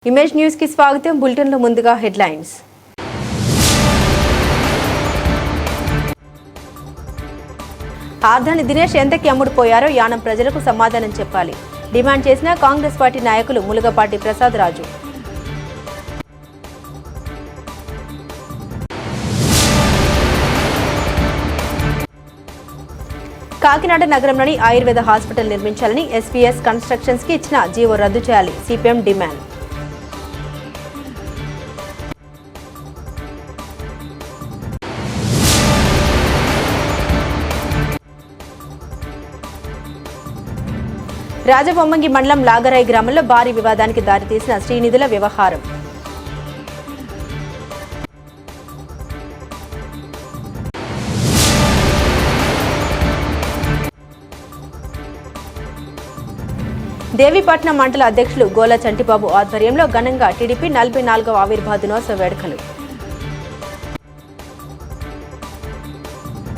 Image news కి స్వాగతం. Bulletin లో ముందుగా హెడ్లైన్స్. ఆర్ధాని దినేష్ ఎంతకి అమ్ముడుపోయారో యానం ప్రజలకు సమాధానం చెప్పాలి డిమాండ్ చేసిన కాంగ్రెస్ పార్టీ నాయకులు ములుగపాటి ప్రసాద్ రాజు. కాకినాడ నగరంలోని ఆయుర్వేద హాస్పిటల్ నిర్మించాలని ఎస్పీఎస్ కన్స్ట్రక్షన్స్ కి ఇచ్చిన జీవో రద్దు చేయాలి సిపిఎం డిమాండ్. రాజబొమ్మంగి మండలం లాగరాయి గ్రామంలో భారీ వివాదానికి దారితీసిన శ్రీనిధుల వ్యవహారం. దేవీపట్నం మండల అధ్యక్షులు గోల చంటిబాబు ఆధ్వర్యంలో ఘనంగా టీడీపీ 44వ ఆవిర్భావ దినోత్సవ వేడుకలు.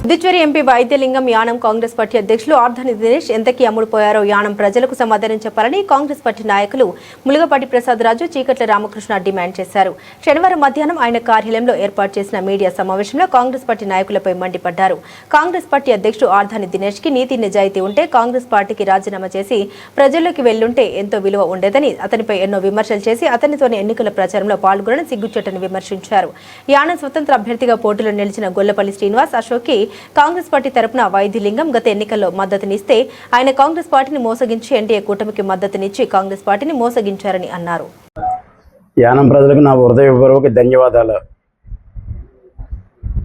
పుదుచ్చేరి ఎంపీ వైద్యలింగం యానం కాంగ్రెస్ పార్టీ అధ్యక్షులు ఆర్ధాని దినేష్ ఎంతకీ అమ్ముడుపోయారో యానం ప్రజలకు సమాధానం చెప్పాలని కాంగ్రెస్ పార్టీ నాయకులు ములుగపాటి ప్రసాద్ రాజు, చీకట్ల రామకృష్ణ డిమాండ్ చేశారు. శనివారం మధ్యాహ్నం ఆయన కార్యాలయంలో ఏర్పాటు చేసిన మీడియా సమావేశంలో కాంగ్రెస్ పార్టీ నాయకులపై మండిపడ్డారు. కాంగ్రెస్ పార్టీ అధ్యక్షుడు ఆర్ధాని దినేష్ కి నీతి నిజాయితీ ఉంటే కాంగ్రెస్ పార్టీకి రాజీనామా చేసి ప్రజల్లోకి వెళ్లుంటే ఎంతో విలువ ఉండేదని, అతనిపై ఎన్నో విమర్శలు చేసి అతనితోనే ఎన్నికల ప్రచారంలో పాల్గొనని సిగ్గుచేటని విమర్శించారు. యానం స్వతంత్ర అభ్యర్థిగా పోటీలో నిలిచిన గొల్లపల్లి శ్రీనివాస్ అశోక్ కాంగ్రెస్ పార్టీ తరపున వైద్యలింగం గత ఎన్నికల్లో మద్దతునిస్తే ఆయన కాంగ్రెస్ పార్టీని మోసగించి ఎన్డీఏ కూటమికి మద్దతునిచ్చి కాంగ్రెస్ పార్టీని మోసగించారని అన్నారు. యానం ప్రజలకు నా హృదయపూర్వక ధన్యవాదాలు.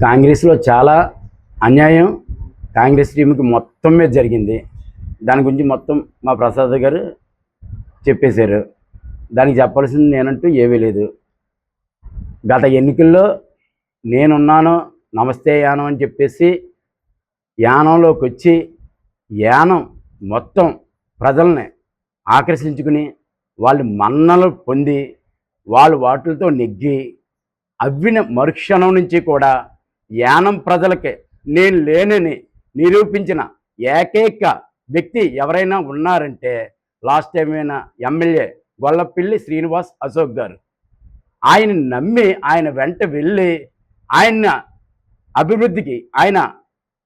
కాంగ్రెస్లో చాలా అన్యాయం కాంగ్రెస్ టీంకి మొత్తం మీద జరిగింది. దాని గురించి మొత్తం మా ప్రసాద్ గారు చెప్పేశారు. దానికి చెప్పాల్సింది నేనంటూ ఏమీ లేదు. గత ఎన్నికల్లో నేనున్నాను, నమస్తే యానం అని చెప్పేసి యానంలోకి వచ్చి యానం మొత్తం ప్రజల్ని ఆకర్షించుకుని వాళ్ళు మన్నలు పొంది వాళ్ళు వాటితో నెగ్గి అవ్విన మరుక్షణం నుంచి కూడా యానం ప్రజలకి నేను లేనని నిరూపించిన ఏకైక వ్యక్తి ఎవరైనా ఉన్నారంటే లాస్ట్ టైం అయిన ఎమ్మెల్యే గొల్లపల్లి శ్రీనివాస్ అశోక్ గారు. ఆయన నమ్మి ఆయన వెంట వెళ్ళి ఆయన అభివృద్ధికి ఆయన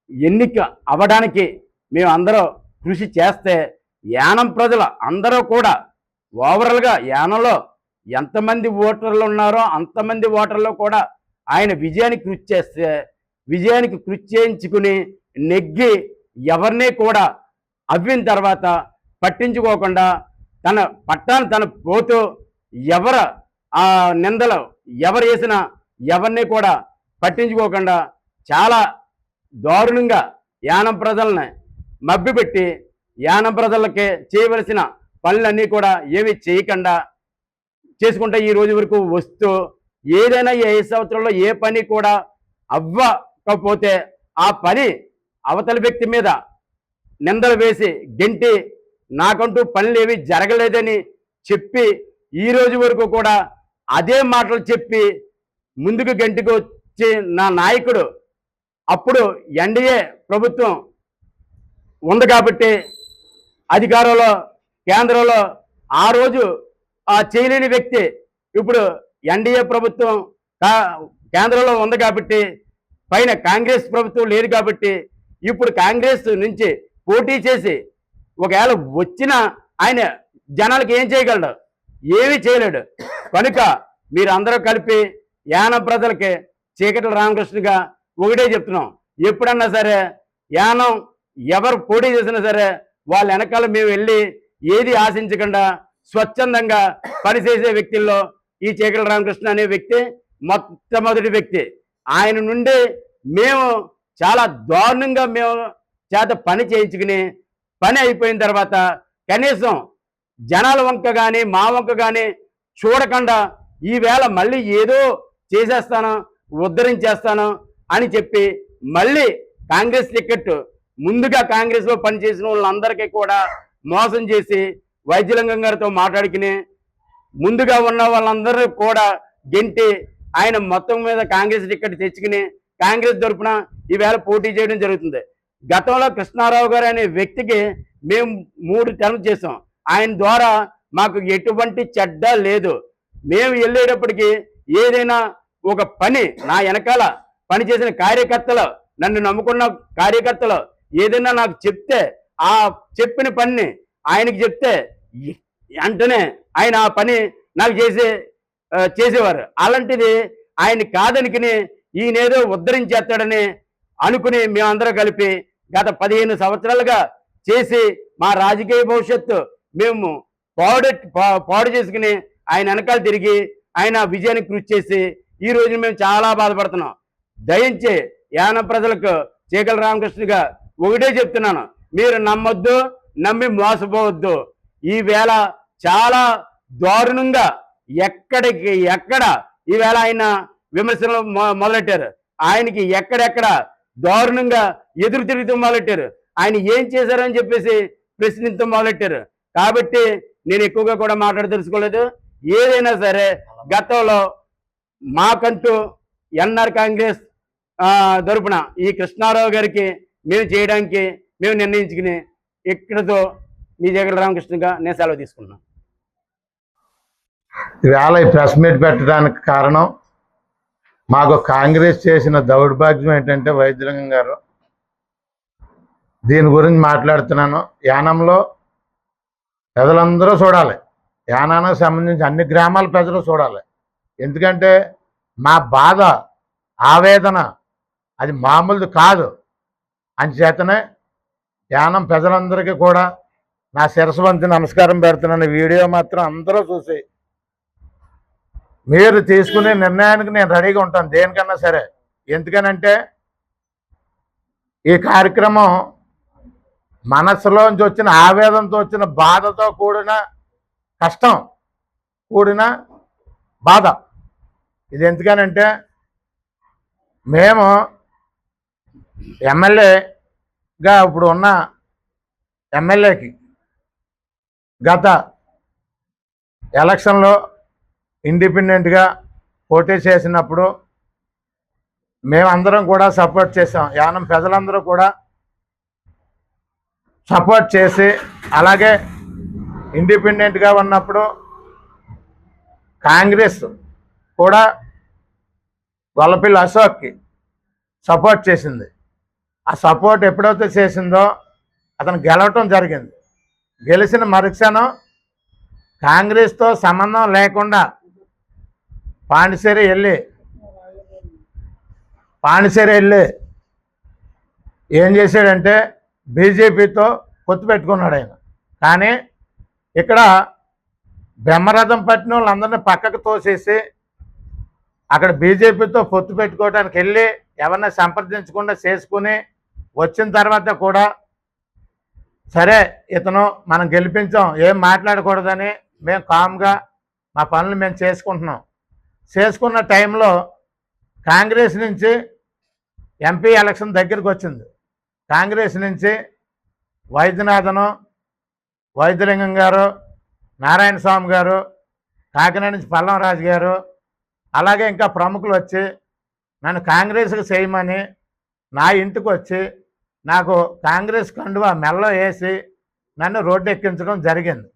ఎన్నిక అవ్వడానికి మేము అందరూ కృషి చేస్తే యానం ప్రజలు అందరూ కూడా ఓవరాల్గా యానంలో ఎంతమంది ఓటర్లు ఉన్నారో అంతమంది ఓటర్లు కూడా ఆయన విజయానికి కృషి చేస్తే విజయానికి కృషి చేయించుకుని నెగ్గి ఎవరిని కూడా అవ్విన తర్వాత పట్టించుకోకుండా తన పట్టాన్ని తన పోతూ ఎవరు ఆ నిందలు ఎవరు వేసినా ఎవరిని కూడా పట్టించుకోకుండా చాలా దారుణంగా యానం ప్రజల్ని మభ్యపెట్టి యానం ప్రజలకి చేయవలసిన పనులన్నీ కూడా ఏమీ చేయకుండా చేసుకుంటా ఈ రోజు వరకు వస్తూ ఏదైనా ఏ సంవత్సరంలో ఏ పని కూడా అవ్వకపోతే ఆ పని అవతలి వ్యక్తి మీద నిందలు వేసి గెంటి నాకంటూ పనులు ఏవి జరగలేదని చెప్పి ఈ రోజు వరకు కూడా అదే మాటలు చెప్పి ముందుకు గంటికి వచ్చి నా నాయకుడు అప్పుడు ఎన్డీఏ ప్రభుత్వం ఉంది కాబట్టి అధికారంలో కేంద్రంలో ఆ రోజు ఆ చేయలేని వ్యక్తి ఇప్పుడు ఎన్డీఏ ప్రభుత్వం కేంద్రంలో ఉంది కాబట్టి పైన కాంగ్రెస్ ప్రభుత్వం లేదు కాబట్టి ఇప్పుడు కాంగ్రెస్ నుంచి పోటీ చేసి ఒకవేళ వచ్చిన ఆయన జనాలకు ఏం చేయగలడు? ఏమీ చేయలేడు. కనుక మీరందరూ కలిపి యానం ప్రజలకి చీకట్ల రామకృష్ణగా ఒకటే చెప్తున్నాం, ఎప్పుడన్నా సరే యానం ఎవరు పోటీ చేసినా సరే వాళ్ళ వెనకాల మేము వెళ్ళి ఏది ఆశించకుండా స్వచ్ఛందంగా పనిచేసే వ్యక్తుల్లో ఈ చీకట్ల రామకృష్ణ అనే వ్యక్తి మొట్టమొదటి వ్యక్తి. ఆయన నుండి మేము చాలా దారుణంగా మేము చేత పని చేయించుకుని పని అయిపోయిన తర్వాత కనీసం జనాల వంక కానీ మా వంక కానీ చూడకుండా ఈవేళ మళ్ళీ ఏదో చేసేస్తాను ఉద్ధరించేస్తాను అని చెప్పి మళ్ళీ కాంగ్రెస్ టికెట్ ముందుగా కాంగ్రెస్లో పనిచేసిన వాళ్ళందరికీ కూడా మోసం చేసి వైద్యలింగం గారితో మాట్లాడుకుని ముందుగా ఉన్న వాళ్ళందరూ కూడా గెంటి ఆయన మొత్తం మీద కాంగ్రెస్ టికెట్ తెచ్చుకుని కాంగ్రెస్ తరపున ఈవేళ పోటీ చేయడం జరుగుతుంది. గతంలో కృష్ణారావు గారు అనే వ్యక్తికి మేము 3 టర్మ్స్ చేసాం. ఆయన ద్వారా మాకు ఎటువంటి చెడ్డ లేదు. మేము వెళ్ళేటప్పటికి ఏదైనా ఒక పని నా వెనకాల పని చేసిన కార్యకర్తలు, నన్ను నమ్ముకున్న కార్యకర్తలు ఏదైనా నాకు చెప్తే ఆ చెప్పిన పనిని ఆయనకి చెప్తే వెంటనే ఆయన ఆ పని నాకు చేసేవారు. అలాంటిది ఆయన కాదనుకుని ఈయనేదో ఉద్ధరించేస్తాడని అనుకుని మేమందరం కలిపి గత 15 సంవత్సరాలుగా చేసి మా రాజకీయ భవిష్యత్తు మేము పాడు చేసుకుని ఆయన వెనకాల తిరిగి ఆయన విజయానికి కృషి చేసి ఈ రోజు మేము చాలా బాధపడుతున్నాం. దయించి యానం ప్రజలకు చీకల రామకృష్ణగా ఒకటే చెప్తున్నాను, మీరు నమ్మొద్దు, నమ్మి మోసపోవద్దు. ఈవేళ చాలా దారుణంగా ఎక్కడ ఈవేళ ఆయన విమర్శలు మొదలెట్టారు. ఆయనకి ఎక్కడెక్కడ దారుణంగా ఎదురు తిరుగుతూ మొదలెట్టారు. ఆయన ఏం చేశారని చెప్పేసి ప్రశ్నించడం మొదలెట్టారు. కాబట్టి నేను ఎక్కువగా కూడా తెలుసుకోలేదు. ఏదైనా సరే గతంలో మాకంటూ ఎన్ఆర్ కాంగ్రెస్ తరపున ఈ కృష్ణారావు గారికి మేము చేయడానికి మేము నిర్ణయించుకుని ఇక్కడతో మీ జగన్ రామకృష్ణగా నేను సెలవు తీసుకున్నాను. ఇవాళ ఈ ప్రెస్ మీట్ పెట్టడానికి కారణం మాకు కాంగ్రెస్ చేసిన దౌర్భాగ్యం ఏంటంటే వైద్యలింగం గారు, దీని గురించి మాట్లాడుతున్నాను. యానంలో ప్రజలందరూ చూడాలి, యానానికి సంబంధించి అన్ని గ్రామాల ప్రజలు చూడాలి. ఎందుకంటే మా బాధ, ఆవేదన అది మామూలుది కాదు. అంచేతనే యానం ప్రజలందరికీ కూడా నా శిరస్సు వంచి నమస్కారం పెడుతున్నాను. వీడియో మాత్రం అందరూ చూసి మీరు తీసుకునే నిర్ణయానికి నేను రెడీగా ఉంటాను, దేనికన్నా సరే. ఎందుకనంటే ఈ కార్యక్రమం మనసులోంచి వచ్చిన ఆవేదనతో వచ్చిన బాధతో కూడిన కష్టం, కూడిన బాధ. ఇది ఎందుకనంటే మేము ఎమ్మెల్యేగా ఇప్పుడు ఉన్న ఎమ్మెల్యేకి గత ఎలక్షన్లో ఇండిపెండెంట్గా పోటీ చేసినప్పుడు మేమందరం కూడా సపోర్ట్ చేసాం. యానం ప్రజలందరూ కూడా సపోర్ట్ చేసి, అలాగే ఇండిపెండెంట్గా ఉన్నప్పుడు కాంగ్రెస్ కూడా గొల్లపిల్లి అశోక్కి సపోర్ట్ చేసింది. ఆ సపోర్ట్ ఎప్పుడైతే చేసిందో అతను గెలవటం జరిగింది. గెలిచిన మరుక్షణం కాంగ్రెస్తో సంబంధం లేకుండా పాండిచేరి వెళ్ళి ఏం చేశాడంటే బీజేపీతో పొత్తు పెట్టుకున్నాడు ఆయన. కానీ ఇక్కడ బ్రహ్మరథం పట్టిన వాళ్ళందరినీ పక్కకు తోసేసి అక్కడ బీజేపీతో పొత్తు పెట్టుకోవడానికి వెళ్ళి ఎవరిని సంప్రదించకుండా చేసుకుని వచ్చిన తర్వాత కూడా సరే ఇతను మనం గెలిపించాం, ఏం మాట్లాడకూడదని మేము కామ్గా మా పనులు మేము చేసుకున్న టైంలో కాంగ్రెస్ నుంచి ఎంపీ ఎలక్షన్ దగ్గరికి వచ్చింది. కాంగ్రెస్ నుంచి వైద్యలింగం గారు, నారాయణ స్వామి గారు, కాకినాడ నుంచి పల్లంరాజు గారు, అలాగే ఇంకా ప్రముఖులు వచ్చి నన్ను కాంగ్రెస్కి చేయమని నా ఇంటికి వచ్చి నాకు కాంగ్రెస్ కండువా మెల్లో వేసి నన్ను రోడ్డు ఎక్కించడం జరిగింది.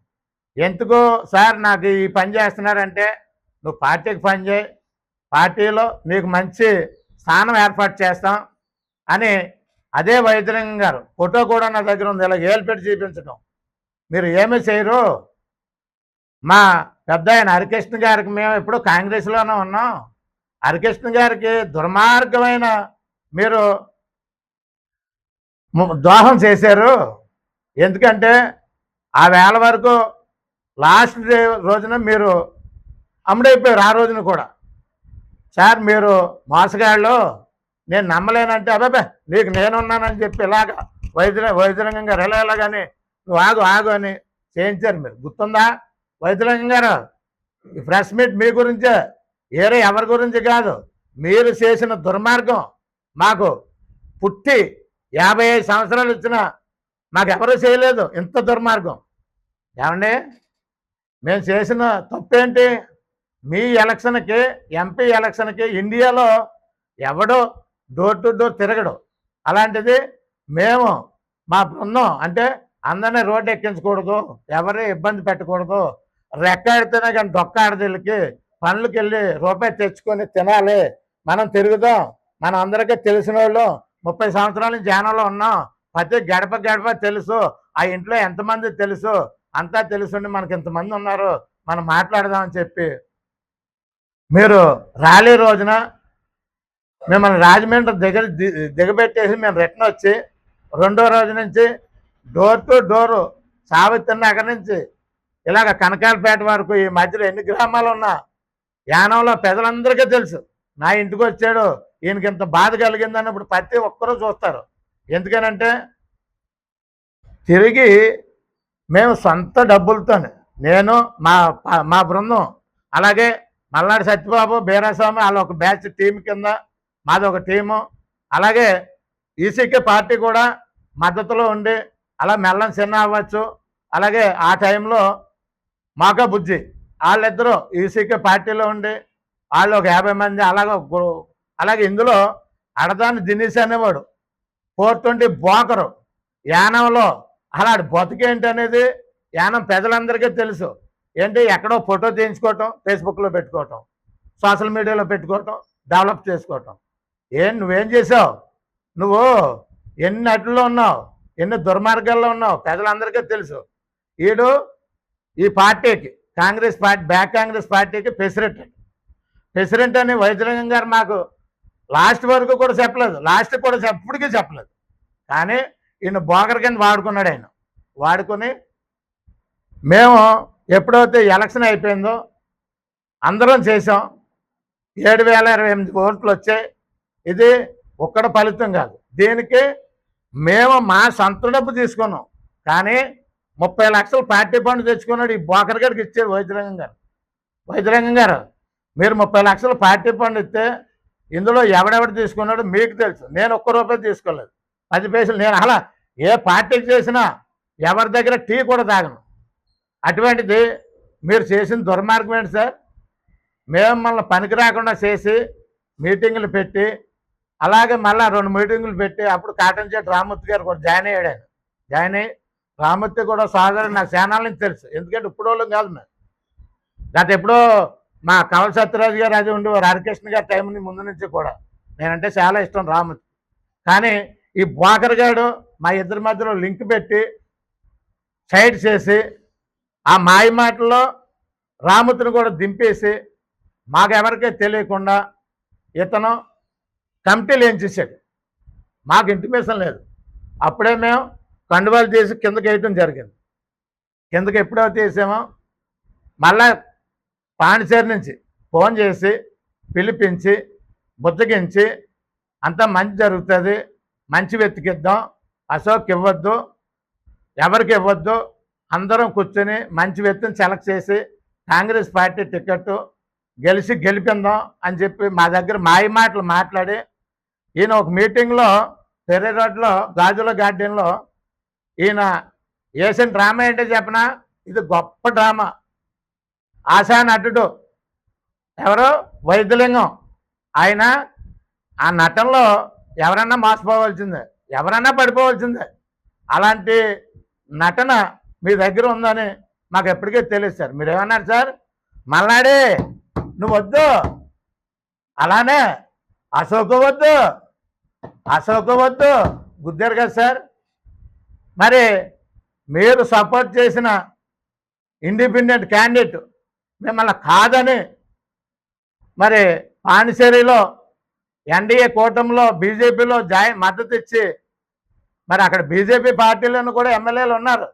ఎందుకు సార్ నాకు ఈ పని చేస్తున్నారంటే, నువ్వు పార్టీకి పని చేయి, పార్టీలో నీకు మంచి స్థానం ఏర్పాటు చేస్తాం అని అదే వైద్యలింగం గారు ఫోటో కూడా నా దగ్గర ఉంది. ఇలా ఏలు పెట్టి చూపించడం, మీరు ఏమీ చేయరు. మా పెద్ద ఆయన హరికృష్ణ గారికి మేము ఎప్పుడు కాంగ్రెస్లోనే ఉన్నాం, హరికృష్ణ గారికి దుర్మార్గమైన మీరు ద్రోహం చేశారు. ఎందుకంటే ఆ వేళ వరకు లాస్ట్ డే రోజున మీరు అమ్ముడైపోయారు. ఆ రోజున కూడా సార్ మీరు మోసగాళ్ళు, నేను నమ్మలేనంటే అబ్బాబే నీకు నేనున్నానని చెప్పి ఇలాగా వైద్యలింగం గారు ఎలాగని నువ్వు ఆగు అని చేయించారు. మీరు గుర్తుందా వైద్యలింగం గారు? ఈ ప్రెస్ మీట్ మీ గురించే, వేరే ఎవరి గురించి కాదు. మీరు చేసిన దుర్మార్గం మాకు పుట్టి 55 సంవత్సరాలు వచ్చినా మాకెవరూ చేయలేదు ఇంత దుర్మార్గం. ఏమండి మేము చేసిన తప్పేంటి? మీ ఎలక్షన్కి, ఎంపీ ఎలక్షన్కి ఇండియాలో ఎవడో డోర్ టు డోర్ తిరగడు. అలాంటిది మేము మా బృందం అంటే అందరినీ రోడ్డు ఎక్కించకూడదు, ఎవరిని ఇబ్బంది పెట్టకూడదు, రెక్కాడితేనే కానీ డొక్కాడదిళ్ళకి పనులకి వెళ్ళి రూపాయి తెచ్చుకొని తినాలి, మనం తిరుగుదాం, మనం అందరికీ తెలిసిన వాళ్ళు 30 సంవత్సరాల నుంచి ధ్యానంలో ఉన్నాం, ప్రతి గడప గడప తెలుసు, ఆ ఇంట్లో ఎంతమంది తెలుసు, అంతా తెలుసుండి మనకి ఇంతమంది ఉన్నారు, మనం మాట్లాడదామని చెప్పి మీరు ర్యాలీ రోజున మిమ్మల్ని రాజమండ్రి దిగబెట్టేసి మేము రిటర్న్ వచ్చి రెండో రోజు నుంచి door to door Savitri Nagar నుంచి ఇలాగ కనకాలపేట వరకు ఈ మధ్యలో ఎన్ని గ్రామాలు ఉన్నా యానంలో ప్రజలందరికీ తెలుసు. నా ఇంటికి వచ్చాడు, ఈయనకి ఇంత బాధ కలిగింది అన్నప్పుడు ప్రతి ఒక్కరూ చూస్తారు. ఎందుకనంటే తిరిగి మేము సొంత డబ్బులతోనే, నేను మా బృందం, అలాగే మల్లాడి సత్యబాబు, బీరాస్వామి వాళ్ళ ఒక బ్యాచ్ టీం కింద మాది ఒక టీము, అలాగే ఈసీకే పార్టీ కూడా మద్దతులో ఉండి, అలా మెల్లం చిన్న అవ్వచ్చు, అలాగే ఆ టైంలో మాకా బుజ్జి వాళ్ళిద్దరూ ఈసీకే పార్టీలో ఉండి వాళ్ళు ఒక 50 మంది, అలాగే ఇందులో అడదాని దినేష్ అనేవాడు 420 బోకరు యానంలో, అలాంటి బతుకేంటి అనేది యానం ప్రజలందరికీ తెలుసు. ఏంటి, ఎక్కడో ఫోటో తీయించుకోవటం, ఫేస్బుక్లో పెట్టుకోవటం, సోషల్ మీడియాలో పెట్టుకోవటం, డెవలప్ చేసుకోవటం. నువ్వేం చేసావు, నువ్వు ఎన్ని అట్లలో ఉన్నావు, ఎన్ని దుర్మార్గాల్లో ఉన్నావు ప్రజలందరికీ తెలుసు. ఈడు ఈ పార్టీకి కాంగ్రెస్ పార్టీ, బ్యాక్ కాంగ్రెస్ పార్టీకి ప్రెసిడెంట్ అని వైద్యలింగం గారు మాకు లాస్ట్ వరకు కూడా చెప్పలేదు, లాస్ట్ కూడా ఎప్పటికీ చెప్పలేదు. కానీ ఈయన బోకర్ కింద వాడుకున్నాడు. ఆయన వాడుకొని మేము ఎప్పుడైతే ఎలక్షన్ అయిపోయిందో అందరం చేసాం, 7028 ఓట్లు వచ్చాయి. ఇది ఒక్కడ ఫలితం కాదు, దీనికి మేము మా సొంత డబ్బు తీసుకున్నాం. కానీ 30 లక్షలు పార్టీ ఫండ్ తెచ్చుకున్నాడు ఈ బోకర్ గారికి ఇచ్చాడు వైద్యలింగం గారు. మీరు 30 లక్షలు పార్టీ ఫండ్ ఇస్తే ఇందులో ఎవడెవడు తీసుకున్నాడో మీకు తెలుసు. నేను ₹1 తీసుకోలేదు, 10 పైసలు. నేను అలా ఏ పార్టీకి చేసినా ఎవరి దగ్గర టీ కూడా తాగను. అటువంటిది మీరు చేసిన దుర్మార్గం ఏంటి సార్? మేము మళ్ళీ పనికి రాకుండా చేసి మీటింగులు పెట్టి, అలాగే మళ్ళీ 2 మీటింగులు పెట్టి, అప్పుడు కాటన్ చెట్టు రామూర్తి గారు కూడా జాయిన్ అయ్యాడు. ఆయన జాయిన్ అయ్యి, రామూర్తి కూడా సోదరుడు నాకు ఛానల్ నుంచి తెలుసు, ఎందుకంటే ఇప్పుడు వాళ్ళం కాదు మేము. గత ఎప్పుడో మా కవల సత్యరాజు గారు అది ఉండేవారు, హరికృష్ణ గారి టైం ముందు నుంచి కూడా నేనంటే చాలా ఇష్టం రామూర్తి. కానీ ఈ బోకర్ గారు మా ఇద్దరి మధ్యలో లింక్ పెట్టి సైడ్ చేసి, ఆ మాయ మాటల్లో రామూర్తిని కూడా దింపేసి, మాకెవరికీ తెలియకుండా ఇతను కమిటీలు ఏం చేశాడు, మాకు ఇంటిమేషన్ లేదు. అప్పుడే మేము కండువాలు చేసి కిందకి వేయటం జరిగింది. కిందకి ఎప్పుడైతే వేసామో మళ్ళా పాండిచేరి నుంచి ఫోన్ చేసి పిలిపించి బుజ్జగించి, అంతా మంచి జరుగుతుంది, మంచి వెతికిద్దాం, అశోక్ ఇవ్వద్దు, ఎవరికి ఇవ్వద్దు, అందరం కూర్చొని మంచి వ్యక్తిని సెలెక్ట్ చేసి కాంగ్రెస్ పార్టీ టికెట్ గెలిపిందాం అని చెప్పి మా దగ్గర మాయ మాటలు మాట్లాడి, ఈయన ఒక మీటింగ్లో పెర్రీ రోడ్లో గాజుల గార్డెన్లో ఈయన వేసిన డ్రామా ఏంటో చెప్పనా, ఇది గొప్ప డ్రామా. ఆశా నటుడు ఎవరు, వైద్యలింగం. ఆయన ఆ నటనలో ఎవరన్నా మోసపోవాల్సిందే, ఎవరన్నా పడిపోవాల్సిందే. అలాంటి నటన మీ దగ్గర ఉందని మాకు ఎప్పటికీ తెలియదు సార్. మీరేమన్నారు సార్, మల్లాడి నువ్వు వద్దు, అలానే అశోక్ వద్దు గుద్దారు కదా సార్. మరి మీరు సపోర్ట్ చేసిన ఇండిపెండెంట్ క్యాండిడేట్ మిమ్మల్ని కాదని మరి పాండిచేరిలో ఎన్డీఏ కూటమిలో బీజేపీలో మద్దతు ఇచ్చి, మరి అక్కడ బీజేపీ పార్టీలను కూడా ఎమ్మెల్యేలు ఉన్నారు,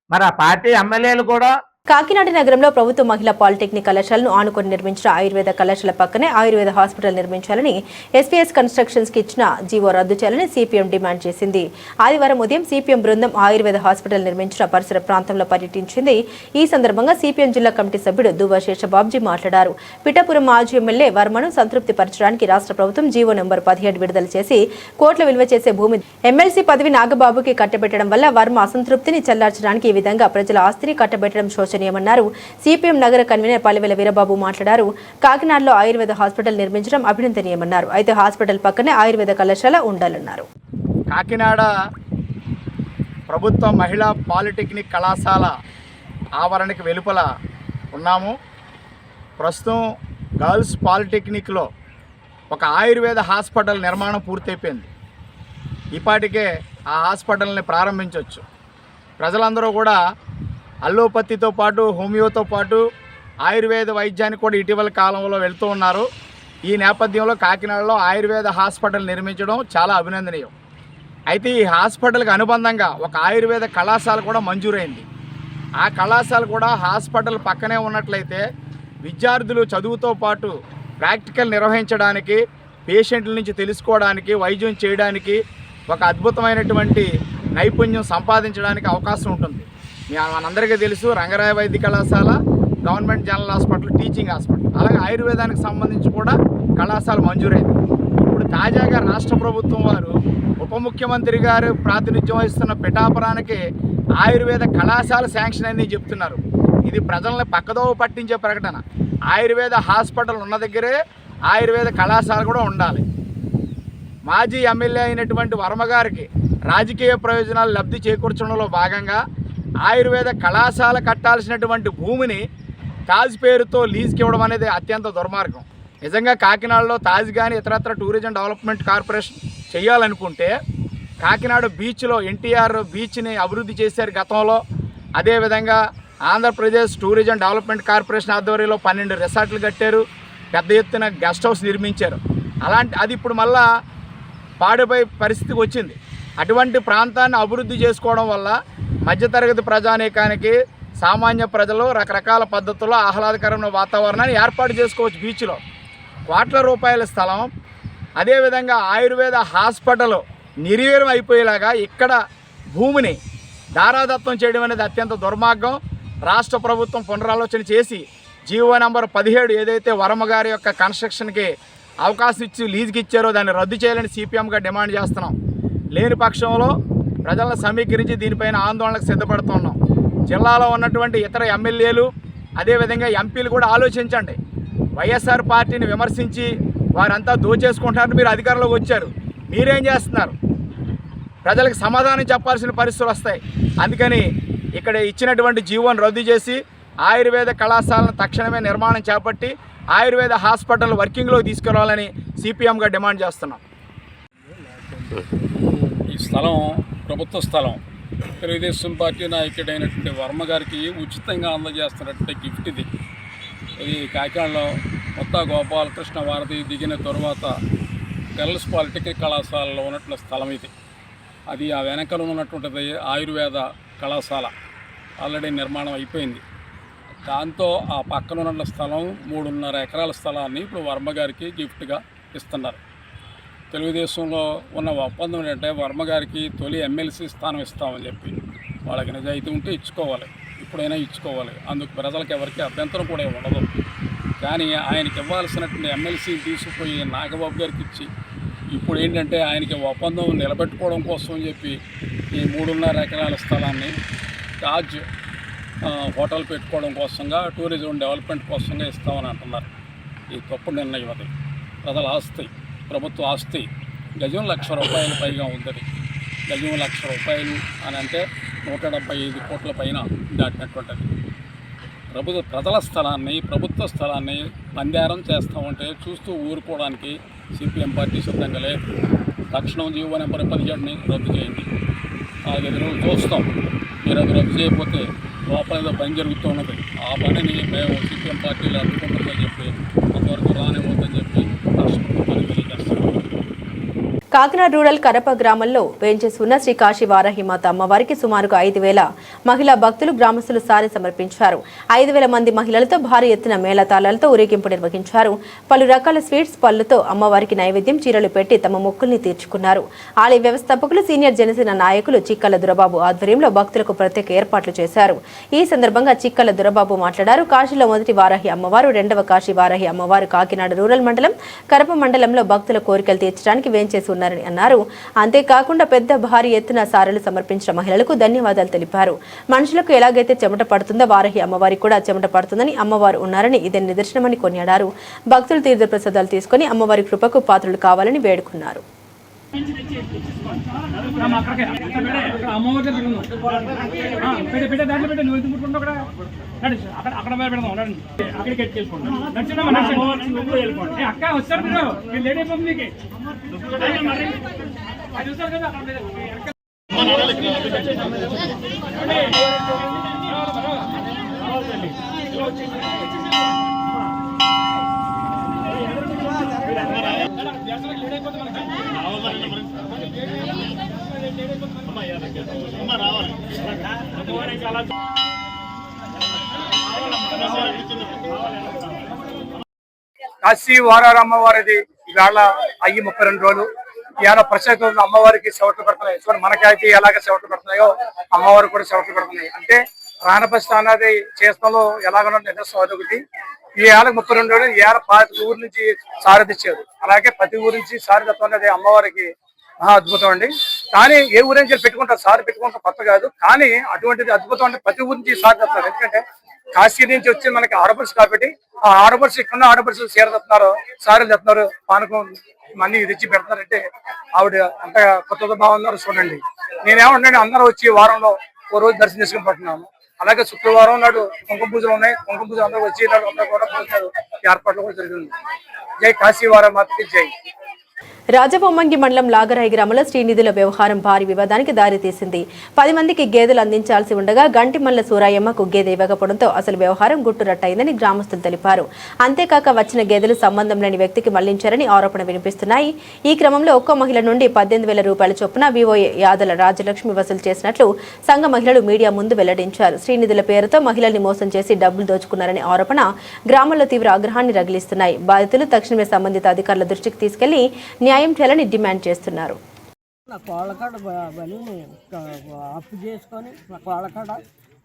మరి ఆ పార్టీ ఎమ్మెల్యేలు కూడా కాకినాడ నగరంలో ప్రభుత్వ మహిళా పాలిటెక్నిక్ కళాశాలను ఆనుకొని నిర్మించిన ఆయుర్వేద కళాశాల పక్కనే ఆయుర్వేద హాస్పిటల్ నిర్మించాలని ఎస్పీఎస్ కన్స్ట్రక్షన్స్ కి ఇచ్చిన జీవో రద్దు చేయాలని సిపిఎం డిమాండ్ చేసింది. ఆదివారం ఉదయం సిపిఎం బృందం ఆయుర్వేద హాస్పిటల్ నిర్మించిన పరిసర ప్రాంతంలో పర్యటించింది. ఈ సందర్భంగా సిపిఎం జిల్లా కమిటీ సభ్యుడు దువ్వ శేషబాబ్జీ మాట్లాడారు. పిఠాపురం మాజీ ఎమ్మెల్యే వర్మను సంతృప్తి పరచడానికి రాష్ట్ర ప్రభుత్వం జీవో నెంబర్ 17 విడుదల చేసి కోట్ల విలువ చేసే భూమి ఎమ్మెల్సీ పదవి నాగబాబుకి కట్టబెట్టడం వల్ల వర్మ అసంతృప్తిని చల్లార్చడానికి ఈ విధంగా ప్రజల ఆస్తిని కట్టబెట్టడం శోచనీయమన్నారు. సిపిఎం నగర కన్వీనర్ పల్లెవేల వీరబాబు మాట్లాడారు. కాకినాడలో ఆయుర్వేద హాస్పిటల్ నిర్మించడం అభినందనీయమన్నారు. అయితే హాస్పిటల్ పక్కనే ఆయుర్వేద కళాశాల ఉండాలన్నారు. కాకినాడ ప్రభుత్వ మహిళా పాలిటెక్నిక్ కళాశాల ఆవరణకి వెలుపల ఉన్నాము. ప్రస్తుతం గర్ల్స్ పాలిటెక్నిక్లో ఒక ఆయుర్వేద హాస్పిటల్ నిర్మాణం పూర్తయిపోయింది. ఈపాటికే ఆ హాస్పిటల్ని ప్రారంభించవచ్చు. ప్రజలందరూ కూడా అల్లోపతితో పాటు హోమియోతో పాటు ఆయుర్వేద వైద్యానికి కూడా ఇటీవల కాలంలో వెళ్తూ ఉన్నారు. ఈ నేపథ్యంలో కాకినాడలో ఆయుర్వేద హాస్పిటల్ నిర్మించడం చాలా అభినందనీయం. అయితే ఈ హాస్పిటల్కి అనుబంధంగా ఒక ఆయుర్వేద కళాశాల కూడా మంజూరైంది. ఆ కళాశాల కూడా హాస్పిటల్ పక్కనే ఉన్నట్లయితే విద్యార్థులు చదువుతో పాటు ప్రాక్టికల్ నిర్వహించడానికి, పేషెంట్ల నుంచి తెలుసుకోవడానికి, వైద్యం చేయడానికి ఒక అద్భుతమైనటువంటి నైపుణ్యం సంపాదించడానికి అవకాశం ఉంటుంది. మనందరికీ తెలుసు రంగరాయ వైద్య కళాశాల, government general hospital, teaching hospital, అలాగే ఆయుర్వేదానికి సంబంధించి కూడా కళాశాల మంజూరైంది. ఇప్పుడు తాజాగా రాష్ట్ర ప్రభుత్వం వారు ఉప ముఖ్యమంత్రి గారు ప్రాతినిధ్యం వహిస్తున్న పిఠాపురానికి ఆయుర్వేద కళాశాల శాంక్షన్ అయిందని చెప్తున్నారు. ఇది ప్రజల్ని పక్కదోవ పట్టించే ప్రకటన. ఆయుర్వేద హాస్పిటల్ ఉన్న దగ్గరే ఆయుర్వేద కళాశాల కూడా ఉండాలి. మాజీ ఎమ్మెల్యే అయినటువంటి వర్మ గారికి రాజకీయ ప్రయోజనాలు లబ్ధి చేకూర్చడంలో భాగంగా ఆయుర్వేద కళాశాల కట్టాల్సినటువంటి భూమిని తాజ్ పేరుతో లీజ్కి ఇవ్వడం అనేది అత్యంత దుర్మార్గం. నిజంగా కాకినాడలో తాజ్ కానీ ఇతరత్ర టూరిజం డెవలప్మెంట్ కార్పొరేషన్ చేయాలనుకుంటే కాకినాడ బీచ్లో ఎన్టీఆర్ బీచ్ని అభివృద్ధి చేశారు గతంలో. అదేవిధంగా ఆంధ్రప్రదేశ్ టూరిజం డెవలప్మెంట్ కార్పొరేషన్ ఆధ్వర్యంలో 12 రిసార్ట్లు కట్టారు, పెద్ద ఎత్తున గెస్ట్ హౌస్ నిర్మించారు. అది ఇప్పుడు మళ్ళా పాడిపోయే పరిస్థితికి వచ్చింది. అటువంటి ప్రాంతాన్ని అభివృద్ధి చేసుకోవడం వల్ల మధ్యతరగతి ప్రజానీకానికి, సామాన్య ప్రజలు రకరకాల పద్ధతుల్లో ఆహ్లాదకరమైన వాతావరణాన్ని ఏర్పాటు చేసుకోవచ్చు. బీచ్లో కోట్ల రూపాయల స్థలం, అదేవిధంగా ఆయుర్వేద హాస్పిటల్ నిర్వీర్యం అయిపోయేలాగా ఇక్కడ భూమిని దారాదత్తం చేయడం అనేది అత్యంత దుర్మార్గం. రాష్ట్ర ప్రభుత్వం పునరాలోచన చేసి జీవో నెంబర్ 17 ఏదైతే వర్మ గారి యొక్క కన్స్ట్రక్షన్కి అవకాశం ఇచ్చి లీజుకి ఇచ్చారో దాన్ని రద్దు చేయాలని సిపిఎంగా డిమాండ్ చేస్తున్నాం. లేని పక్షంలో ప్రజలను సమీకరించి దీనిపైన ఆందోళనకు సిద్ధపడుతున్నాం. జిల్లాలో ఉన్నటువంటి ఇతర ఎమ్మెల్యేలు, అదేవిధంగా ఎంపీలు కూడా ఆలోచించండి. వైఎస్ఆర్ పార్టీని విమర్శించి వారంతా దోచేసుకుంటున్నారు. మీరు అధికారంలోకి వచ్చారు, మీరేం చేస్తున్నారు? ప్రజలకు సమాధానం చెప్పాల్సిన పరిస్థితులు వస్తాయి. అందుకని ఇక్కడ ఇచ్చినటువంటి జీవోను రద్దు చేసి ఆయుర్వేద కళాశాలను తక్షణమే నిర్మాణం చేపట్టి ఆయుర్వేద హాస్పిటల్ వర్కింగ్లోకి తీసుకురావాలని సిపిఎంగా డిమాండ్ చేస్తున్నాం. ఈ స్థలం ప్రభుత్వ స్థలం. తెలుగుదేశం పార్టీ నాయకుడైనటువంటి వర్మ గారికి ఉచితంగా అందజేస్తున్నటువంటి గిఫ్ట్ ఇది. కాకినాడలో కొత్త గోపాలకృష్ణ వారధి దిగిన తరువాత గర్ల్స్ పాలిటెక్నిక్ కళాశాలలో ఉన్నటువంటి స్థలం ఇది. అది ఆ వెనకలో ఉన్నటువంటిది ఆయుర్వేద కళాశాల ఆల్రెడీ నిర్మాణం అయిపోయింది. దాంతో ఆ పక్కన ఉన్న స్థలం 3.5 ఎకరాల స్థలాన్ని ఇప్పుడు వర్మ గారికి గిఫ్ట్గా ఇస్తున్నారు. తెలుగుదేశంలో ఉన్న ఒప్పందం ఏంటంటే వర్మ గారికి తొలి ఎమ్మెల్సీ స్థానం ఇస్తామని చెప్పి, వాళ్ళకి నిజాయితీ ఉంటే ఇచ్చుకోవాలి, ఇప్పుడైనా ఇచ్చుకోవాలి. అందుకు ప్రజలకు ఎవరికి అభ్యంతరం కూడా ఉండదు. కానీ ఆయనకి ఇవ్వాల్సినటువంటి ఎమ్మెల్సీ తీసుకుపోయి నాగబాబు గారికి ఇచ్చి ఇప్పుడు ఏంటంటే ఆయనకి ఒప్పందం నిలబెట్టుకోవడం కోసం చెప్పి ఈ 3.5 ఎకరాల స్థలాన్ని తాజ్ హోటల్ పెట్టుకోవడం కోసంగా, టూరిజం డెవలప్మెంట్ కోసంగా ఇస్తామని అంటున్నారు. ఈ తప్పుడు నిర్ణయం. అది ప్రజల ఆస్తి, ప్రభుత్వ ఆస్తి. గజం ₹1,00,000 పైగా ఉంది. గజం ₹1,00,000 అని అంటే 175 కోట్ల పైన దాటినటువంటిది. ప్రజల స్థలాన్ని, ప్రభుత్వ స్థలాన్ని పందేరం చేస్తామంటే చూస్తూ ఊరుకోవడానికి సిపిఎం పార్టీ సిద్ధంగా లేదు. తక్షణం జీవో నెంబర్ 17ని రద్దు చేయండి. 4-5 రోజులు చూస్తాం. మీరు అది రద్దు చేయకపోతే లోపల ఏదో పని జరుగుతూ ఉన్నది. ఆ పనిని మేము సిపిఎం పార్టీలో అడ్డుకుంటుందని చెప్పి కొంతవరకు రానివ్వద్దని చెప్పి రాష్ట్ర ప్రభుత్వానికి తెలియజేస్తాం. కాకినాడ రూరల్ కరప గ్రామంలో వేంచేసి ఉన్న శ్రీ కాశీ వారాహిమాత అమ్మవారికి సుమారుగా 5,000 మహిళా భక్తులు, గ్రామస్తులు సారి సమర్పించారు. 5,000 మంది మహిళలతో భారీ ఎత్తున మేళతాళాలతో ఊరేగింపు నిర్వహించారు. పలు రకాల స్వీట్స్, పళ్లతో అమ్మవారికి నైవేద్యం, చీరలు పెట్టి తమ మొక్కుల్ని తీర్చుకున్నారు. ఆలయ వ్యవస్థాపకులు, సీనియర్ జనసేన నాయకులు చిక్కల దురబాబు ఆధ్వర్యంలో భక్తులకు ప్రత్యేక ఏర్పాట్లు చేశారు. ఈ సందర్భంగా చిక్కల దురబాబు మాట్లాడారు. కాశీలో మొదటి వారాహి అమ్మవారు, రెండవ కాశీ వారాహి అమ్మవారు కాకినాడ రూరల్ మండలం కరప మండలంలో భక్తుల కోరికలు తీర్చడానికి వేంచేసి ఉన్నారని అన్నారు. అంతేకాకుండా పెద్ద భారీ ఎత్తున సారెలు సమర్పించిన మహిళలకు ధన్యవాదాలు తెలిపారు. మనుషులకు ఎలాగైతే చెమట పడుతుందో వారాహి అమ్మవారికి కూడా చెమట పడుతుందని, అమ్మవారు ఉన్నారని ఇదే నిదర్శనమని కొనియాడారు. భక్తులు తీర్థ ప్రసాదాలు తీసుకుని అమ్మవారి కృపకు పాత్రలు కావాలని వేడుకున్నారు. అమ్మవారి పెట్టే దాంట్లో పెట్టే నువ్వు ఎందుకు ముట్టుకుంటావు అక్కడ అక్కడ పెడదాం అక్కడికి ఎట్టుకెళ్ళిపోండి వెళ్ళిపోండి అక్క వస్తారు మీరు లేట్ అయిపోతుంది మీకు అది చూస్తారు కదా కాశీ వారారమ్మ వారిది ఇవాళ అయ్యి 32 రోజులు. ఇవాళ ప్రత్యేక అమ్మవారికి చెవట్లు పెడుతున్నాయి. సో మనకైతే ఎలాగ చెవట్లు పెడుతున్నాయో అమ్మవారికి కూడా చెవట్లు పెడుతున్నాయి. అంటే ప్రాణప్రతిష్ఠ అనేది చేస్తాలో ఎలాగనో నిదర్శనం అదొకటి. ఈ ఏళ్ళకి 32 రోజులు ఈ ఏళ్ళ 5 ఊరు నుంచి సారథిచ్చారు. అలాగే ప్రతి ఊరు నుంచి సారథత్వం అనేది అమ్మవారికి అద్భుతం అండి. కానీ ఏ ఊరు నుంచి పెట్టుకుంటారు, సారి పెట్టుకుంటారు కొత్త కాదు. కానీ అటువంటిది అద్భుతం అంటే ప్రతి ఊరు నుంచి సారి తెస్తారు. ఎందుకంటే కాశీ నుంచి వచ్చి మనకి ఆడపడుచు కాబట్టి ఆ ఆడపడుచు ఇక్కడ ఆడపడుచు చీర తెస్తున్నారు, సారీలు తెస్తున్నారు, పానకం అన్ని తెచ్చి పెడుతున్నారంటే ఆవిడ అంత కొత్త బాగున్నారు చూడండి. నేనేమంటే అందరూ వచ్చి వారంలో ఓ రోజు దర్శనం చేసుకుని పడుతున్నాము. అలాగే శుక్రవారం నాడు కుంకుమ పూజలు ఉన్నాయి. కుంకుమ పూజలు అందరూ వచ్చి అందరూ కూడా పూజలు ఏర్పాట్లు కూడా జరిగింది. జై కాశీ వారమ్మకి జై. రాజబొమ్మంగి మండలం లాగరాయి గ్రామంలో శ్రీనిధుల వ్యవహారం భారీ వివాదానికి దారితీసింది. 10 మందికి గేదెలు అందించాల్సి ఉండగా గంటిమల్ల సూరాయమ్మకు గేదె ఇవ్వకపోవడంతో అసలు వ్యవహారం గుట్టురట్టయిందని గ్రామస్తులు తెలిపారు. అంతేకాక వచ్చిన గేదెలు సంబంధం లేని వ్యక్తికి మళ్లించారని ఆరోపణ వినిపిస్తున్నాయి. ఈ క్రమంలో ఒక్కో మహిళ నుండి 18,000 రూపాయల చొప్పున వివోఏ యాదల రాజలక్ష్మి వసూలు చేసినట్లు సంఘ మహిళలు మీడియా ముందు వెల్లడించారు. శ్రీనిధుల పేరుతో మహిళల్ని మోసం చేసి డబ్బులు దోచుకున్నారనే ఆరోపణ గ్రామంలో తీవ్ర ఆగ్రహాన్ని రగిలిస్తున్నాయి. బాధితులు తక్షణమే సంబంధిత అధికారుల దృష్టికి తీసుకెళ్లి న్యాయం చేయాలని డిమాండ్ చేస్తున్నారు. నా కోళ్ళకాడ బలి అప్పు చేసుకొని నా కోళ్ళకాడ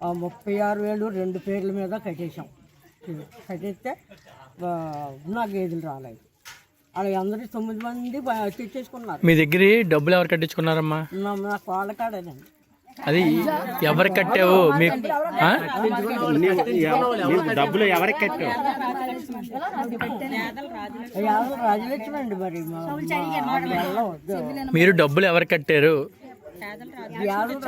36,000 2 పేర్ల మీద కట్టేసాం. కట్టేస్తే నా గేదెలు రాలేదు. అలా అందరూ 9 మంది తెచ్చేసుకున్నారు. మీ దగ్గర డబ్బులు ఎవరు కట్టించుకున్నారమ్మా? నా కోళ్ళకాడేనండి. అది ఎవరు కట్టావు? మీకు డబ్బులు ఎవరికి కట్టావు? రాజలక్ష్మి మరి మీరు డబ్బులు ఎవరు కట్టారు?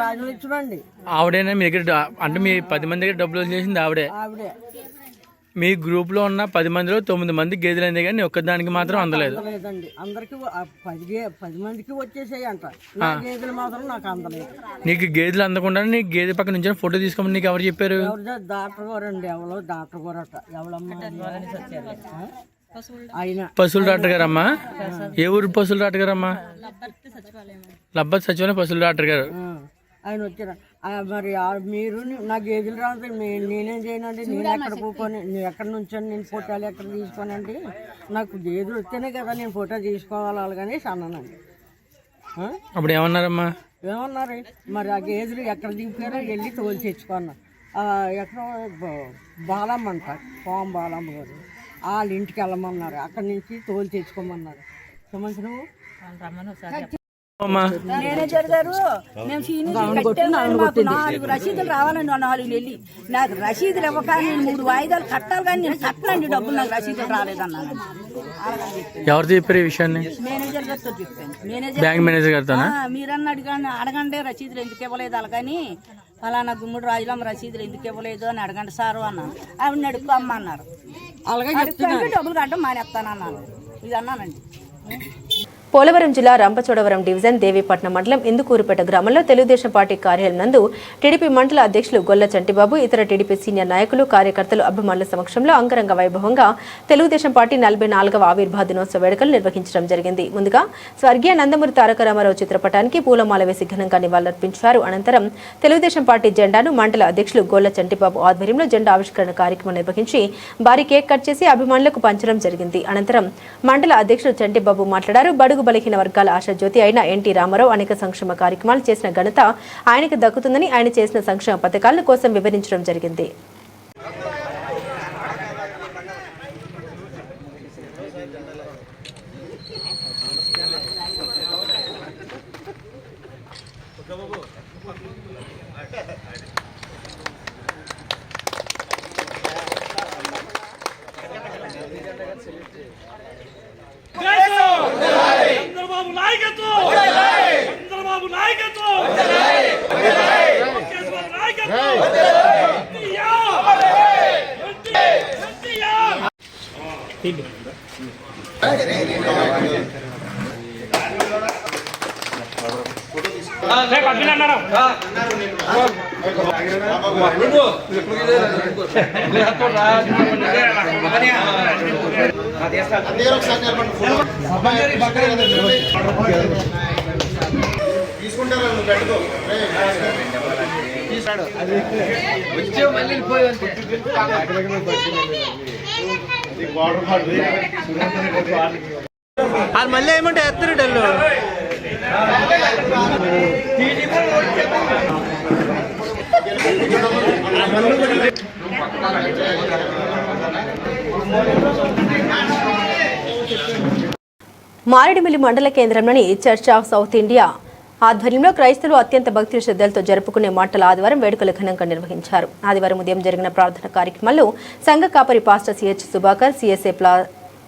రాజలక్ష్మి అండి. ఆవిడేనా మీ దగ్గర? అంటే మీ 10 మంది దగ్గర డబ్బులు చేసింది ఆవిడే. ఆవిడే. మీ గ్రూప్ లో ఉన్న 10 మందిలో 9 మంది గేదెలు అయింది కానీ ఒక్కదానికి మాత్రం అందలేదు. అందలేదండి. అందరికి 10 మందికి వచ్చేసాయి అంట. నా గేదెలు మాత్రం నాకు అందలేదు. నీకు గేదెలు అందకుండా నీకు గేదె పక్క నుంచి ఫోటో తీసుకోమని నీకు ఎవరు చెప్పారు? డాక్టర్ గారు అండి. ఎవరో డాక్టర్ గారు అట. ఎవరమ్మా ఆయన? పశువుల డాక్టర్ గారమ్మా. ఏ ఊరు పశువుల డాక్టర్ గారమ్మా? లబ్బత్ సచివాలయం పశువుల డాక్టర్ గారు. ఆయన వచ్చారు. మరి మీరు నా గేదెలు రాదు నేనేం చేయనండి. నేను ఎక్కడ కూకొని నేను ఎక్కడి నుంచి నేను ఫోటోలు ఎక్కడ తీసుకోనండి. నాకు గేదెలు వస్తేనే కదా నేను ఫోటో తీసుకోవాలి కానీ అన్నానండి. అప్పుడు ఏమన్నారమ్మా? ఏమన్నారు మరి ఆ గేదెలు ఎక్కడ దింపారో వెళ్ళి తోలు తెచ్చుకున్నా. ఎక్కడో బాలమ్మ అంట, పాము బాలమ్మ గారు వాళ్ళ ఇంటికి వెళ్ళమన్నారు. అక్కడి నుంచి తోలు తెచ్చుకోమన్నారు. సంవత్సరం మేనేజర్ గారు మేము 4 రసీదులు రావాలండి. 4 నెలలు నాకు రసీదులు ఇవ్వక నేను 3 వాయిదాలు కట్టాలి కానీ నేను కట్టనండి డబ్బులు. నాకు రసీదులు రాలేదన్నాను. ఎవరు చెప్పారు ఈ విషయాన్ని? మేనేజర్ గారితో చెప్పాను. బ్యాంక్ మేనేజర్ గారితో మీరన్నా అడగండి రసీదులు ఎందుకు ఇవ్వలేదు అలాగని. ఫలానా గుమ్మడి రాజులమ్మ రసీదులు ఎందుకు ఇవ్వలేదు అని అడగండి సారు అన్నాను. ఆవిడని అడుక్కో అమ్మ అన్నారు. అలాగే డబ్బులు కట్టడం మానేస్తానన్నాను. ఇది అన్నానండి. పోలవరం జిల్లా రంపచోడవరం డివిజన్ దేవీపట్నం మండలం ఇందుకూరుపేట గ్రామంలో తెలుగుదేశం పార్టీ కార్యాలయం నందు టీడీపీ మండల అధ్యక్షులు గొల్ల చంటిబాబు ఇతర టీడీపీ సీనియర్ నాయకులు కార్యకర్తలు అభిమానుల సమక్షంలో అంగరంగ వైభవంగా తెలుగుదేశం పార్టీ 44వ ఆవిర్భావ దినోత్సవ వేడుకలు నిర్వహించడం జరిగింది. ముందుగా స్వర్గీయ నందమూరి తారక రామారావు చిత్రపటానికి పూలమాల వేసి ఘనంగా నివాళులర్పించారు. అనంతరం తెలుగుదేశం పార్టీ జెండాను మండల అధ్యక్షులు గొల్ల చంటిబాబు ఆధ్వర్యంలో జెండా ఆవిష్కరణ కార్యక్రమం నిర్వహించి భారీ కేక్ కట్ చేసి అభిమానులకు పంచడం జరిగింది. అనంతరం మండల అధ్యక్షుడు చంటిబాబు మాట్లాడారు. బడుగు బలహీన వర్గాల ఆశాజ్యోతి అయిన ఎన్టీ రామారావు అనేక సంక్షేమ కార్యక్రమాలు చేసిన ఘనత ఆయనకు దక్కుతుందని ఆయన చేసిన సంక్షేమ పథకాల కోసం వివరించడం జరిగింది. చంద్రబాబు నాయకత్వం చంద్రబాబు నాయకత్వం అది మళ్ళీ ఏమంటే ఎత్తరు డల్లు మారేడుమిల్లి మండల కేంద్రంలోని చర్చ్ ఆఫ్ సౌత్ ఇండియా ఆధ్వర్యంలో క్రైస్తవులు అత్యంత భక్తి శ్రద్ధలతో జరుపుకునే మంటల ఆదివారం వేడుకలు ఘనంగా నిర్వహించారు. ఆదివారం ఉదయం జరిగిన ప్రార్థన కార్యక్రమంలో సంఘ కాపరి pastor CH Subhakar, CSA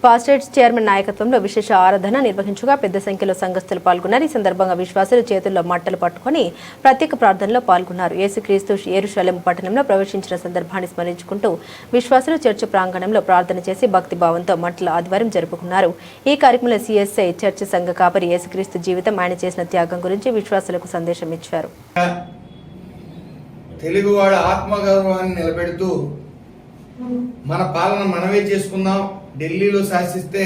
pastors chairman నాయకత్వంలో విశేష ఆరాధన నిర్వహించగా పెద్ద సంఖ్యలో సంఘస్థులు పాల్గొన్నారు. ఈ సందర్భంగా విశ్వాసులు చేతుల్లో మంటలు పట్టుకుని ప్రత్యేక ప్రార్థనలో పాల్గొన్నారు. యేసుక్రీస్తు యెరూషలేము పట్టణంలో ప్రవేశించిన సందర్భాన్ని స్మరించుకుంటూ విశ్వాసులు చర్చ్ ప్రాంగణంలో ప్రార్థన చేసి భక్తి భావంతో మంటల ఆదివారం జరుపుకున్నారు. ఈ కార్యక్రమంలో సిఎస్ఐ చర్చ్ సంఘ కాపరి యేసుక్రీస్తు జీవితం, ఆయన చేసిన త్యాగం గురించి విశ్వాసులకు సందేశం ఇచ్చారు. తెలుగువాడు ఆత్మగౌరవాన్ని నిలబెడుతూ మన పాలన మనమే చేసుకుందాం, ఢిల్లీలో శాసిస్తే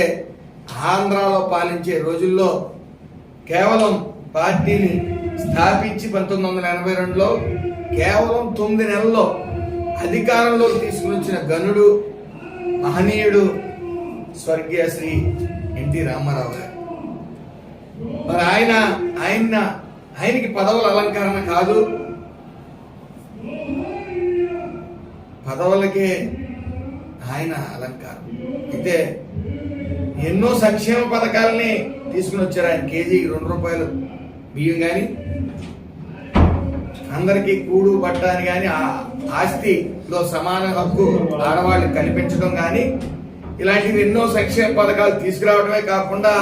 ఆంధ్రాలో పాలించే రోజుల్లో కేవలం పార్టీని స్థాపించి 1982లో కేవలం 9 నెలల్లో అధికారంలోకి తీసుకుని వచ్చిన గనుడు, మహనీయుడు స్వర్గీయ శ్రీ ఎన్టీ రామారావు గారు. మరి ఆయనకి పదవుల అలంకరణ కాదు, పదవులకే ఆయన అలంకారం. అయితే ఎన్నో సంక్షేమ పథకాలని తీసుకుని వచ్చారు ఆయన. కేజీకి 2 రూపాయలు బియ్యం కానీ, అందరికీ కూడు బట్ట అని కానీ, ఆస్తిలో సమాన హక్కు ఆడవాళ్ళకి కల్పించడం కానీ, ఇలాంటివి ఎన్నో సంక్షేమ పథకాలు తీసుకురావడమే కాకుండా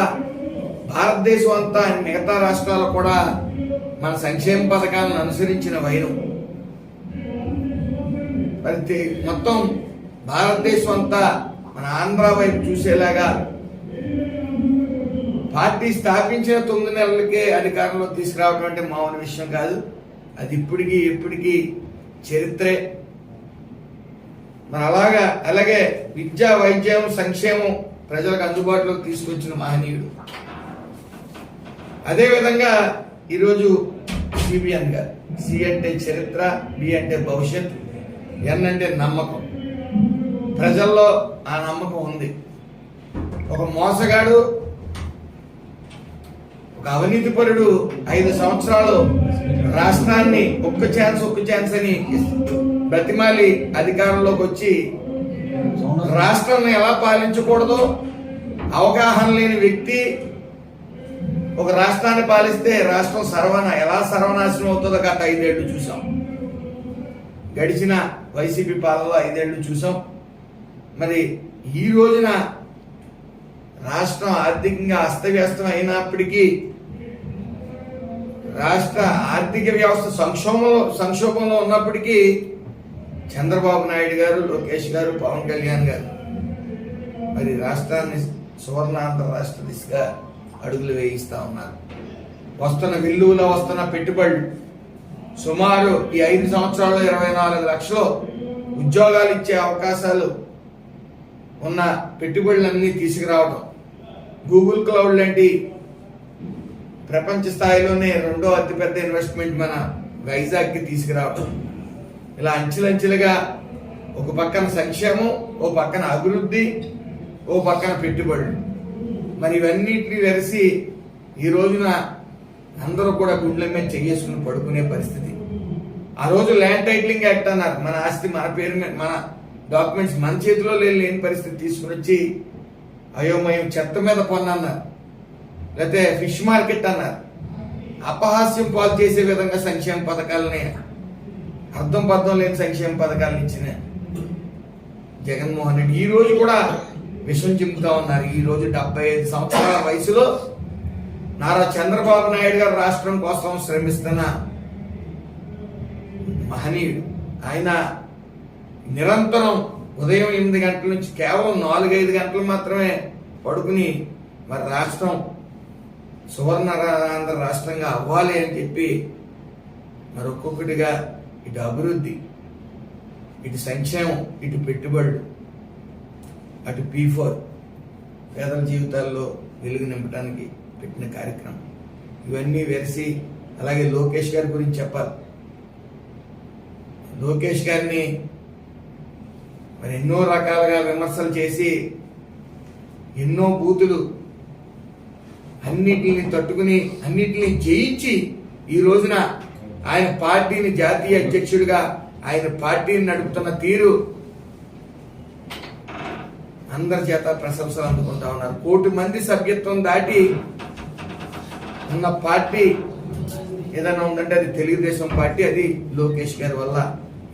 భారతదేశం అంతా మిగతా రాష్ట్రాలు కూడా మన సంక్షేమ పథకాలను అనుసరించిన వైరం. మొత్తం భారతదేశం అంతా మన ఆంధ్ర వైపు చూసేలాగా పార్టీ స్థాపించిన 9 నెలలకే అధికారంలో తీసుకురావడం అంటే మామూలు విషయం కాదు. అది ఎప్పటికీ చరిత్రే. మరి అలాగే విద్య, వైద్యం, సంక్షేమం ప్రజలకు అందుబాటులోకి తీసుకొచ్చిన మహనీయుడు. అదేవిధంగా ఈరోజు సిబిఎన్ గారు, సి అంటే చరిత్ర, బి అంటే భవిష్యత్, ఎన్ అంటే నమ్మకం. ప్రజల్లో ఆ నమ్మకం ఉంది. ఒక మోసగాడు, ఒక అవినీతిపరుడు 5 సంవత్సరాలు రాష్ట్రాన్ని ఒక్క ఛాన్స్ అని బ్రతిమాలి అధికారంలోకి వచ్చి రాష్ట్రాన్ని ఎలా పాలించకూడదో అవగాహన లేని వ్యక్తి ఒక రాష్ట్రాన్ని పాలిస్తే రాష్ట్రం ఎలా సర్వనాశనం అవుతుందో గత 5 ఏళ్లు చూసాం. గడిచిన వైసీపీ పాలనలో 5 ఏళ్లు చూసాం. మరి ఈ రోజున రాష్ట్రం ఆర్థికంగా అస్తవ్యస్తం అయినప్పటికీ, రాష్ట్ర ఆర్థిక వ్యవస్థ సంక్షోభంలో ఉన్నప్పటికీ చంద్రబాబు నాయుడు గారు, లోకేష్ గారు, పవన్ కళ్యాణ్ గారు మరి రాష్ట్రాన్ని సువర్ణాంధ్ర రాష్ట్ర దిశగా అడుగులు వేయిస్తా ఉన్నారు. వస్తున్న విల్లులో వస్తున్న పెట్టుబడులు సుమారు ఈ 5 సంవత్సరాల్లో 24 లక్షలు ఉద్యోగాలు ఇచ్చే అవకాశాలు ఉన్న పెట్టుబడులన్నీ తీసుకురావడం, గూగుల్ క్లౌడ్ లాంటి ప్రపంచ స్థాయిలోనే 2వ అతిపెద్ద ఇన్వెస్ట్మెంట్ మన వైజాగ్కి తీసుకురావడం, ఇలా అంచెలంచెలుగా ఒక పక్కన సంక్షేమం, ఓ పక్కన అభివృద్ధి, ఓ పక్కన పెట్టుబడులు, మరి ఇవన్నిటిని వెరసి ఈ రోజున అందరూ కూడా గుండెల మీద చెయ్యేసుకుని పడుకునే పరిస్థితి. ఆ రోజు ల్యాండ్ టైటిలింగ్ యాక్ట్ అన్నారు. మన ఆస్తి మన పేరు మీద, మన డాక్యుమెంట్స్ మన చేతిలో లేని పరిస్థితి తీసుకుని వచ్చి అయోమయం చెత్త మీద కొన్నారు, లేకపోతే ఫిష్ మార్కెట్ అన్నారు. అపహాస్యం పాలు చేసే విధంగా సంక్షేమ పథకాలని, అర్థం పర్థం లేని సంక్షేమ పథకాలను ఇచ్చిన జగన్మోహన్ రెడ్డి ఈ రోజు కూడా విషం చిమ్ముతా ఉన్నారు. ఈ రోజు 75 సంవత్సరాల వయసులో నారా చంద్రబాబు నాయుడు గారు రాష్ట్రం కోసం శ్రమిస్తున్న మహనీయుడు. ఆయన నిరంతరం ఉదయం 8 గంటల నుంచి కేవలం 4-5 గంటలు మాత్రమే పడుకుని మరి రాష్ట్రం సువర్ణాంధ్ర రాష్ట్రంగా అవ్వాలి అని చెప్పి మరి ఒక్కొక్కటిగా ఇటు అభివృద్ధి, ఇటు సంక్షేమం, ఇటు పెట్టుబడులు, అటు P4 పేదల జీవితాల్లో వెలుగు నింపడానికి పెట్టిన కార్యక్రమం ఇవన్నీ వెరిసి. అలాగే లోకేష్ గారి గురించి చెప్పాలి. లోకేష్ గారిని మరి ఎన్నో రకాలుగా విమర్శలు చేసి ఎన్నో బూతులు అన్నిటిని తట్టుకుని అన్నిటిని జయించి ఈ రోజున ఆయన పార్టీని జాతీయ అధ్యక్షుడిగా ఆయన పార్టీని నడుపుతున్న తీరు అందరి చేత ప్రశంసలు అందుకుంటా ఉన్నారు. 1 కోటి మంది సభ్యత్వం దాటి ఉన్న పార్టీ ఏదైనా ఉందంటే అది తెలుగుదేశం పార్టీ. అది లోకేష్ గారి వల్ల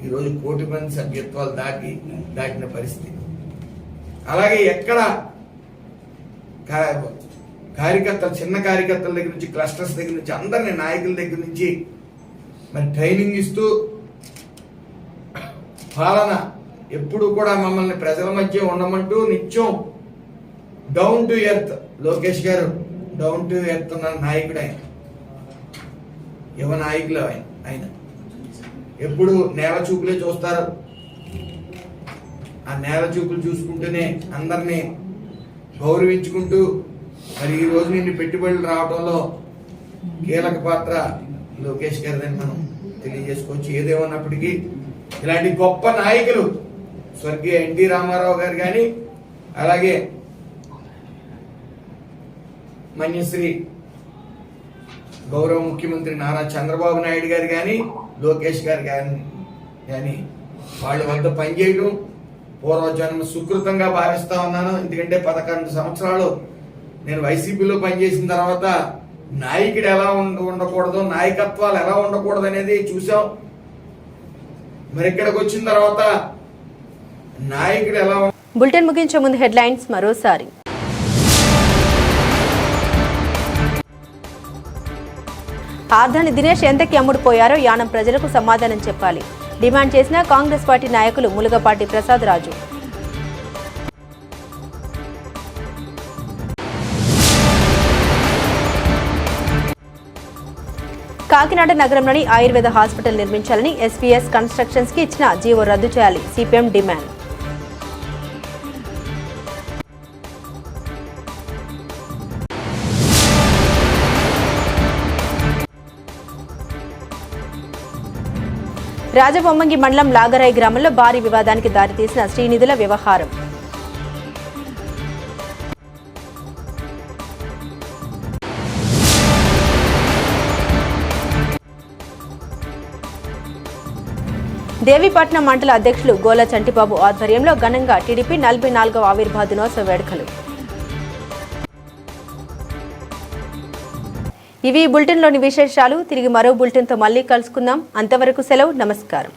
ఈరోజు 1 కోటి మంది సభ్యత్వాలు దాటిన పరిస్థితి. అలాగే ఎక్కడ కార్యకర్తలు, చిన్న కార్యకర్తల దగ్గర నుంచి, క్లస్టర్స్ దగ్గర నుంచి, అందరినీ నాయకుల దగ్గర నుంచి మరి ట్రైనింగ్ ఇస్తూ పాలన ఎప్పుడు కూడా మమ్మల్ని ప్రజల మధ్య ఉండమంటూ నిత్యం డౌన్ టు ఎర్త్, లోకేష్ గారు డౌన్ టు ఎర్త్ ఉన్న నాయకుడు ఆయన, యువ నాయకులు ఆయన ఎప్పుడు నేల చూపులే చూస్తారు. ఆ నేల చూపులు చూసుకుంటూనే అందరినీ గౌరవించుకుంటూ మరి ఈ రోజు నిన్ను పెట్టుబడులు రావడంలో కీలక పాత్ర లోకేష్ గారిని మనం తెలియజేసుకోవచ్చు. ఏదేమన్నప్పటికీ ఇలాంటి గొప్ప నాయకులు స్వర్గీయ ఎన్టీ రామారావు గారు కానీ, అలాగే మన్యశ్రీ గౌరవ ముఖ్యమంత్రి నారా చంద్రబాబు నాయుడు గారు కానీ, లోకేష్ గారు కానీ వాళ్ళ వద్ద పనిచేయడం పూర్వజన్మ సుకృతంగా భావిస్తా ఉన్నాను. ఎందుకంటే 11 సంవత్సరాలు నేను వైసీపీలో పనిచేసిన తర్వాత నాయకుడు ఎలా ఉండకూడదు, నాయకత్వాలు ఎలా ఉండకూడదు అనేది చూసాం. మరి ఇక్కడికి వచ్చిన తర్వాత నాయకుడు ఎలా. బులెటిన్ ముగించే ముందు హెడ్లైన్స్ మరోసారి. ఆర్ధాని దినేష్ ఎంతకి అమ్ముడుపోయారో యానం ప్రజలకు సమాధానం చెప్పాలి డిమాండ్ చేసిన కాంగ్రెస్ పార్టీ నాయకులు ములుగపాటి ప్రసాద్ రాజు. కాకినాడ నగరంలోని ఆయుర్వేద హాస్పిటల్ నిర్మించాలని ఎస్పీఎస్ కన్స్ట్రక్షన్స్ కి ఇచ్చిన జీవో రద్దు చేయాలి సిపిఎం డిమాండ్. రాజబొమ్మంగి మండలం లాగరాయి గ్రామంలో భారీ వివాదానికి దారితీసిన శ్రీనిధుల వ్యవహారం. దేవీపట్నం మండల అధ్యక్షులు గోల చంటిబాబు ఆధ్వర్యంలో ఘనంగా టీడీపీ 44వ ఆవిర్భావ దినోత్సవ వేడుకలు. ఇవి బులెటిన్లోని విశేషాలు. తిరిగి మరో బులెటిన్తో మళ్ళీ కలుసుకుందాం. అంతవరకు సెలవు. నమస్కారం.